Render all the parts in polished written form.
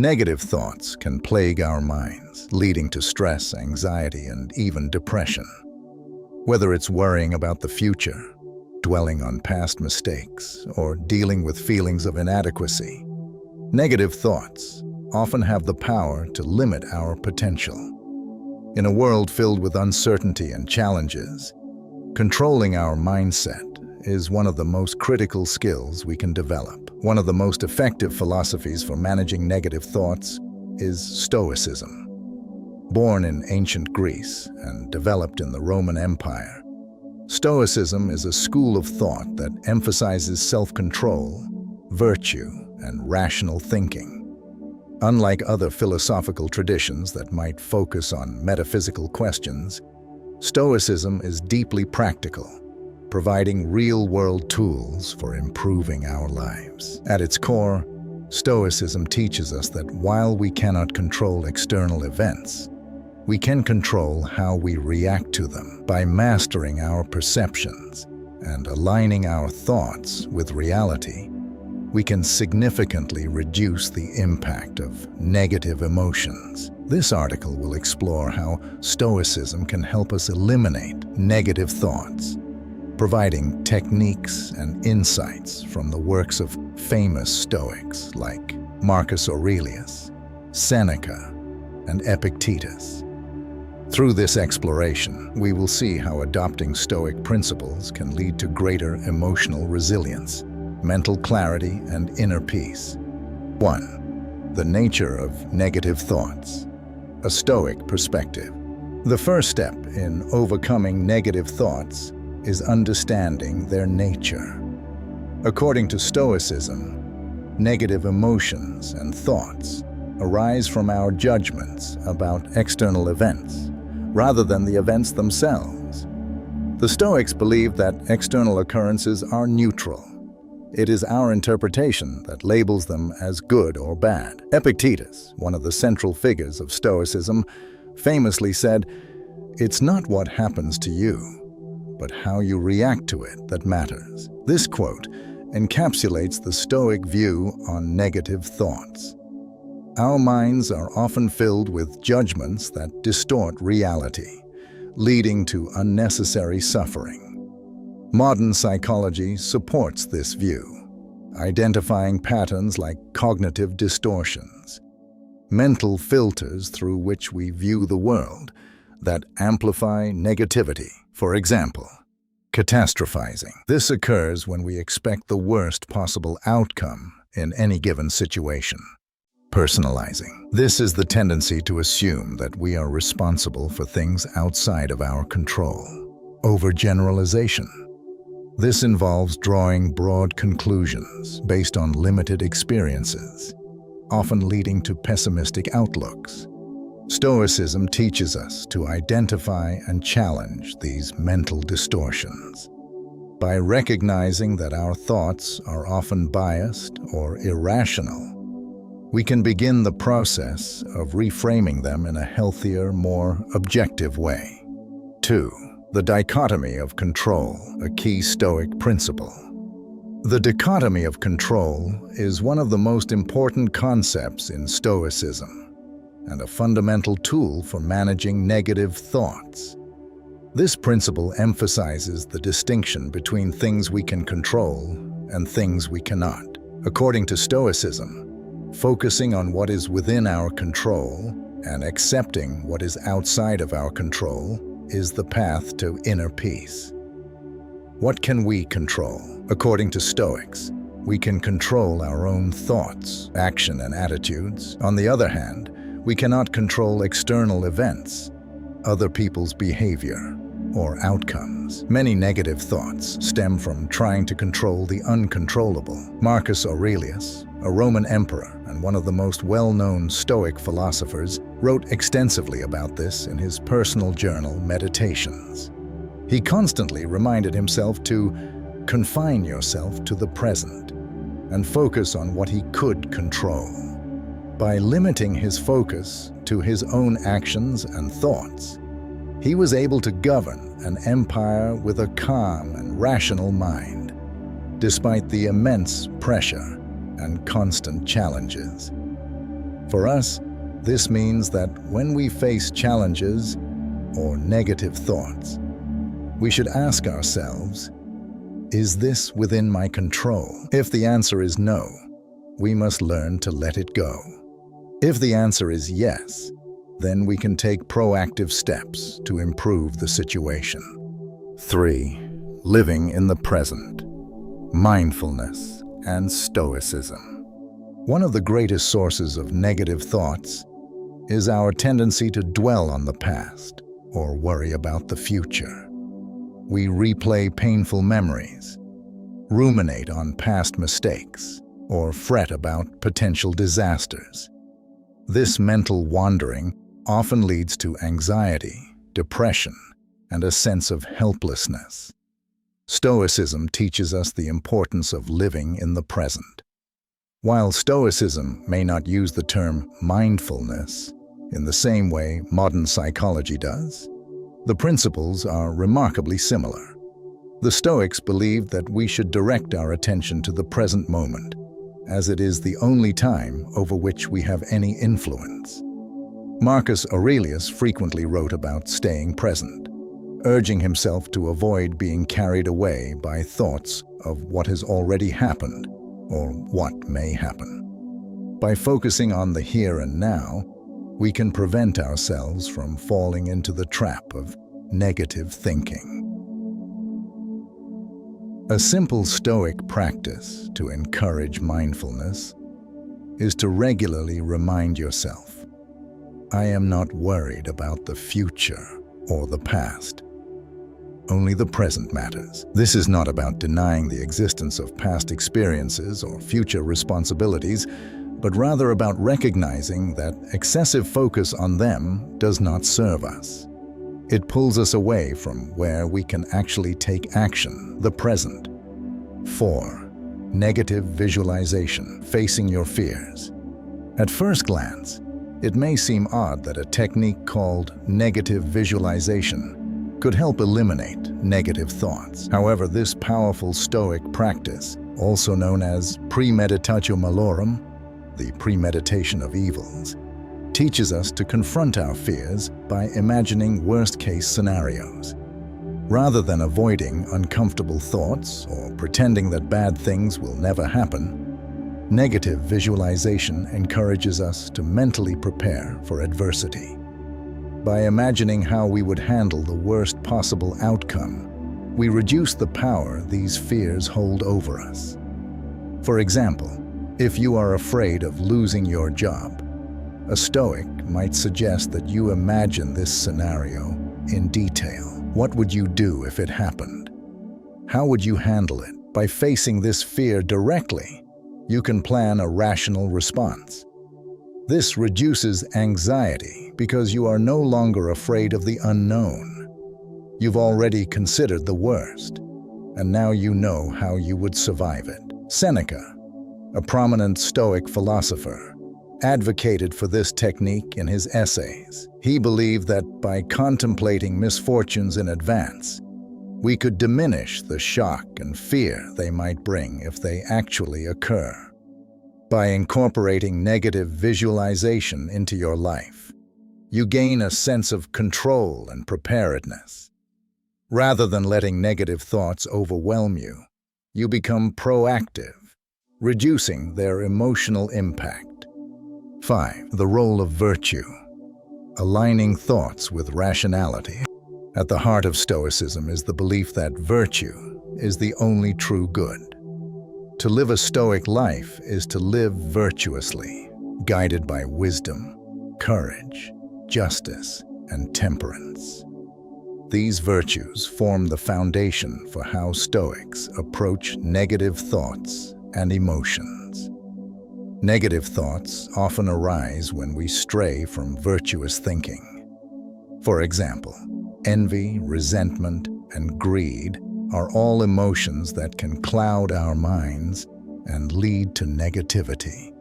Negative thoughts can plague our minds, leading to stress, anxiety, and even depression. Whether it's worrying about the future, dwelling on past mistakes, or dealing with feelings of inadequacy, negative thoughts often have the power to limit our potential. In a world filled with uncertainty and challenges, controlling our mindset is one of the most critical skills we can develop. One of the most effective philosophies for managing negative thoughts is Stoicism. Born in ancient Greece and developed in the Roman Empire, Stoicism is a school of thought that emphasizes self-control, virtue, and rational thinking. Unlike other philosophical traditions that might focus on metaphysical questions, Stoicism is deeply practical, providing real-world tools for improving our lives. At its core, Stoicism teaches us that while we cannot control external events, we can control how we react to them. By mastering our perceptions and aligning our thoughts with reality, we can significantly reduce the impact of negative emotions. This article will explore how Stoicism can help us eliminate negative thoughts, providing techniques and insights from the works of famous Stoics like Marcus Aurelius, Seneca, and Epictetus. Through this exploration, we will see how adopting Stoic principles can lead to greater emotional resilience, mental clarity, and inner peace. 1. The nature of negative thoughts. A Stoic perspective. The first step in overcoming negative thoughts is understanding their nature. According to Stoicism, negative emotions and thoughts arise from our judgments about external events, rather than the events themselves. The Stoics believe that external occurrences are neutral. It is our interpretation that labels them as good or bad. Epictetus, one of the central figures of Stoicism, famously said, "It's not what happens to you, but how you react to it that matters." This quote encapsulates the Stoic view on negative thoughts. Our minds are often filled with judgments that distort reality, leading to unnecessary suffering. Modern psychology supports this view, identifying patterns like cognitive distortions, mental filters through which we view the world that amplify negativity. For example, catastrophizing. This occurs when we expect the worst possible outcome in any given situation. Personalizing. This is the tendency to assume that we are responsible for things outside of our control. Overgeneralization. This involves drawing broad conclusions based on limited experiences, often leading to pessimistic outlooks. Stoicism teaches us to identify and challenge these mental distortions. By recognizing that our thoughts are often biased or irrational, we can begin the process of reframing them in a healthier, more objective way. 2. The dichotomy of control, a key Stoic principle. The dichotomy of control is one of the most important concepts in Stoicism, and a fundamental tool for managing negative thoughts. This principle emphasizes the distinction between things we can control and things we cannot. According to Stoicism, focusing on what is within our control and accepting what is outside of our control is the path to inner peace. What can we control? According to Stoics, we can control our own thoughts, action, and attitudes. On the other hand, we cannot control external events, other people's behavior, or outcomes. Many negative thoughts stem from trying to control the uncontrollable. Marcus Aurelius, a Roman emperor and one of the most well-known Stoic philosophers, wrote extensively about this in his personal journal, Meditations. He constantly reminded himself to confine yourself to the present and focus on what he could control. By limiting his focus to his own actions and thoughts, he was able to govern an empire with a calm and rational mind, despite the immense pressure and constant challenges. For us, this means that when we face challenges or negative thoughts, we should ask ourselves, is this within my control? If the answer is no, we must learn to let it go. If the answer is yes, then we can take proactive steps to improve the situation. 3. Living in the present. Mindfulness and Stoicism. One of the greatest sources of negative thoughts is our tendency to dwell on the past or worry about the future. We replay painful memories, ruminate on past mistakes, or fret about potential disasters. This mental wandering often leads to anxiety, depression, and a sense of helplessness. Stoicism teaches us the importance of living in the present. While Stoicism may not use the term mindfulness in the same way modern psychology does, the principles are remarkably similar. The Stoics believed that we should direct our attention to the present moment, as it is the only time over which we have any influence. Marcus Aurelius frequently wrote about staying present, urging himself to avoid being carried away by thoughts of what has already happened or what may happen. By focusing on the here and now, we can prevent ourselves from falling into the trap of negative thinking. A simple Stoic practice to encourage mindfulness is to regularly remind yourself, I am not worried about the future or the past. Only the present matters. This is not about denying the existence of past experiences or future responsibilities, but rather about recognizing that excessive focus on them does not serve us. It pulls us away from where we can actually take action, the present. 4. Negative visualization, facing your fears. At first glance, it may seem odd that a technique called negative visualization could help eliminate negative thoughts. However, this powerful Stoic practice, also known as premeditatio malorum, the premeditation of evils, teaches us to confront our fears by imagining worst-case scenarios. Rather than avoiding uncomfortable thoughts or pretending that bad things will never happen, negative visualization encourages us to mentally prepare for adversity. By imagining how we would handle the worst possible outcome, we reduce the power these fears hold over us. For example, if you are afraid of losing your job, a Stoic might suggest that you imagine this scenario in detail. What would you do if it happened? How would you handle it? By facing this fear directly, you can plan a rational response. This reduces anxiety because you are no longer afraid of the unknown. You've already considered the worst, and now you know how you would survive it. Seneca, a prominent Stoic philosopher, advocated for this technique in his essays. He believed that by contemplating misfortunes in advance, we could diminish the shock and fear they might bring if they actually occur. By incorporating negative visualization into your life, you gain a sense of control and preparedness. Rather than letting negative thoughts overwhelm you, you become proactive, reducing their emotional impact. 5. The role of virtue. Aligning thoughts with rationality. At the heart of Stoicism is the belief that virtue is the only true good. To live a Stoic life is to live virtuously, guided by wisdom, courage, justice, and temperance. These virtues form the foundation for how Stoics approach negative thoughts and emotions. Negative thoughts often arise when we stray from virtuous thinking. For example, envy, resentment, and greed are all emotions that can cloud our minds and lead to negativity.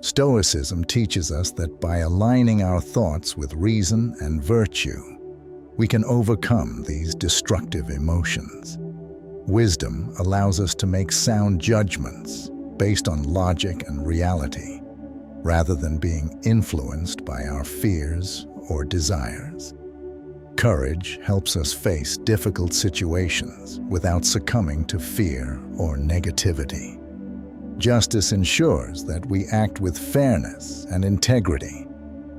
Stoicism teaches us that by aligning our thoughts with reason and virtue, we can overcome these destructive emotions. Wisdom allows us to make sound judgments based on logic and reality, rather than being influenced by our fears or desires. Courage helps us face difficult situations without succumbing to fear or negativity. Justice ensures that we act with fairness and integrity,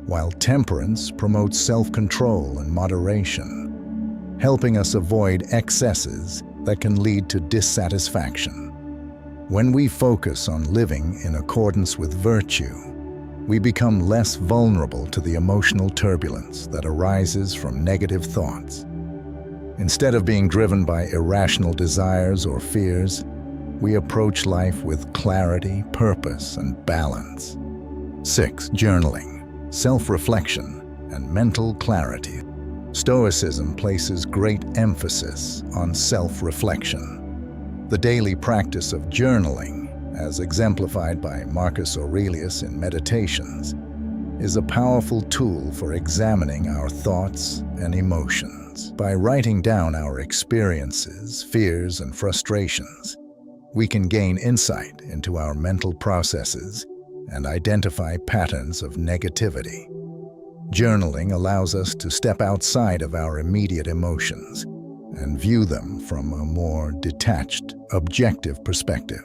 while temperance promotes self-control and moderation, helping us avoid excesses that can lead to dissatisfaction. When we focus on living in accordance with virtue, we become less vulnerable to the emotional turbulence that arises from negative thoughts. Instead of being driven by irrational desires or fears, we approach life with clarity, purpose, and balance. 6. Journaling, self-reflection, and mental clarity. Stoicism places great emphasis on self-reflection. The daily practice of journaling, as exemplified by Marcus Aurelius in Meditations, is a powerful tool for examining our thoughts and emotions. By writing down our experiences, fears, and frustrations, we can gain insight into our mental processes and identify patterns of negativity. Journaling allows us to step outside of our immediate emotions and view them from a more detached, objective perspective.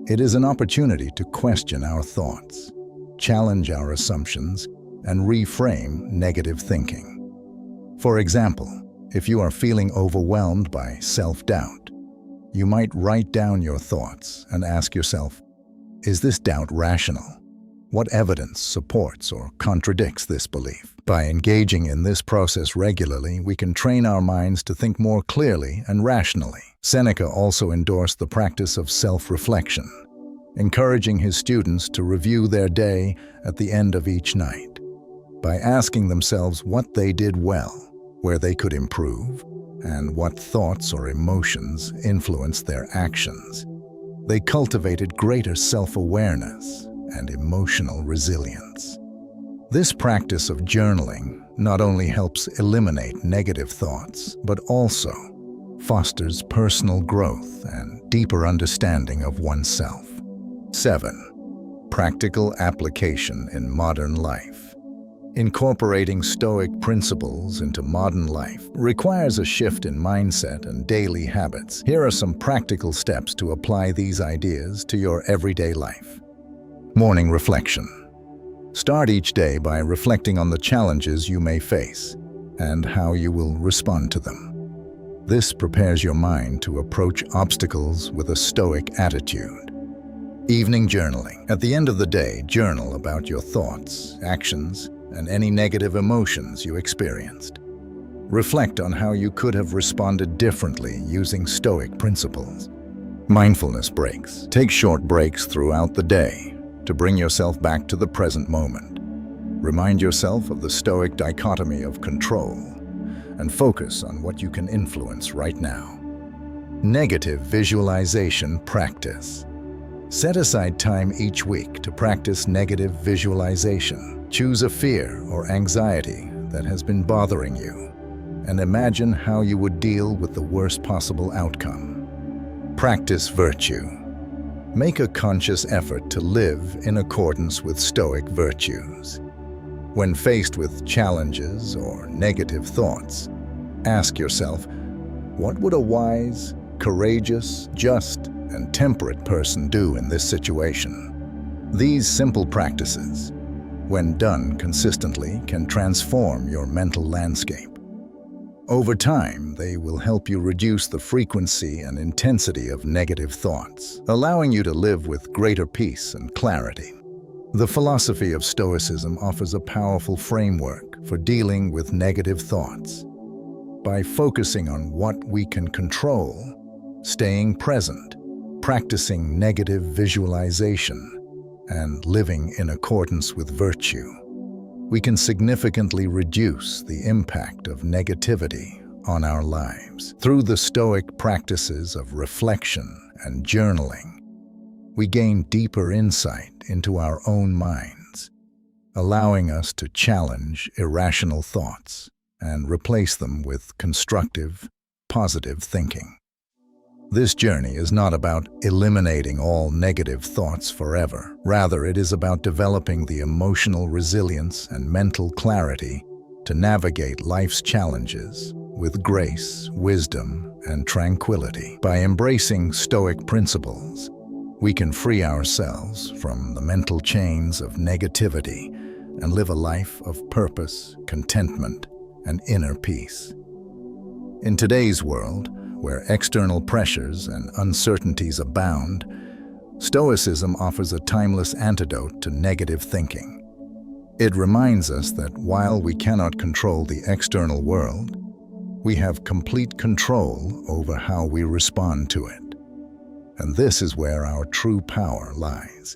It is an opportunity to question our thoughts, challenge our assumptions, and reframe negative thinking. For example, if you are feeling overwhelmed by self-doubt, you might write down your thoughts and ask yourself, is this doubt rational? What evidence supports or contradicts this belief? By engaging in this process regularly, we can train our minds to think more clearly and rationally. Seneca also endorsed the practice of self-reflection, encouraging his students to review their day at the end of each night. By asking themselves what they did well, where they could improve, and what thoughts or emotions influenced their actions, they cultivated greater self-awareness and emotional resilience. This practice of journaling not only helps eliminate negative thoughts, but also fosters personal growth and deeper understanding of oneself. 7. Practical application in modern life. Incorporating Stoic principles into modern life requires a shift in mindset and daily habits. Here are some practical steps to apply these ideas to your everyday life. Morning reflection. Start each day by reflecting on the challenges you may face and how you will respond to them. This prepares your mind to approach obstacles with a Stoic attitude. Evening journaling. At the end of the day, journal about your thoughts, actions, and any negative emotions you experienced. Reflect on how you could have responded differently using Stoic principles. Mindfulness breaks. Take short breaks throughout the day to bring yourself back to the present moment. Remind yourself of the Stoic dichotomy of control and focus on what you can influence right now. Negative visualization practice. Set aside time each week to practice negative visualization. Choose a fear or anxiety that has been bothering you and imagine how you would deal with the worst possible outcome. Practice virtue. Make a conscious effort to live in accordance with Stoic virtues. When faced with challenges or negative thoughts, ask yourself, what would a wise, courageous, just, and temperate person do in this situation? These simple practices, when done consistently, can transform your mental landscape. Over time, they will help you reduce the frequency and intensity of negative thoughts, allowing you to live with greater peace and clarity. The philosophy of Stoicism offers a powerful framework for dealing with negative thoughts. By focusing on what we can control, staying present, practicing negative visualization, and living in accordance with virtue, we can significantly reduce the impact of negativity on our lives. Through the Stoic practices of reflection and journaling, we gain deeper insight into our own minds, allowing us to challenge irrational thoughts and replace them with constructive, positive thinking. This journey is not about eliminating all negative thoughts forever. Rather, it is about developing the emotional resilience and mental clarity to navigate life's challenges with grace, wisdom, and tranquility. By embracing Stoic principles, we can free ourselves from the mental chains of negativity and live a life of purpose, contentment, and inner peace. In today's world, where external pressures and uncertainties abound, Stoicism offers a timeless antidote to negative thinking. It reminds us that while we cannot control the external world, we have complete control over how we respond to it. And this is where our true power lies.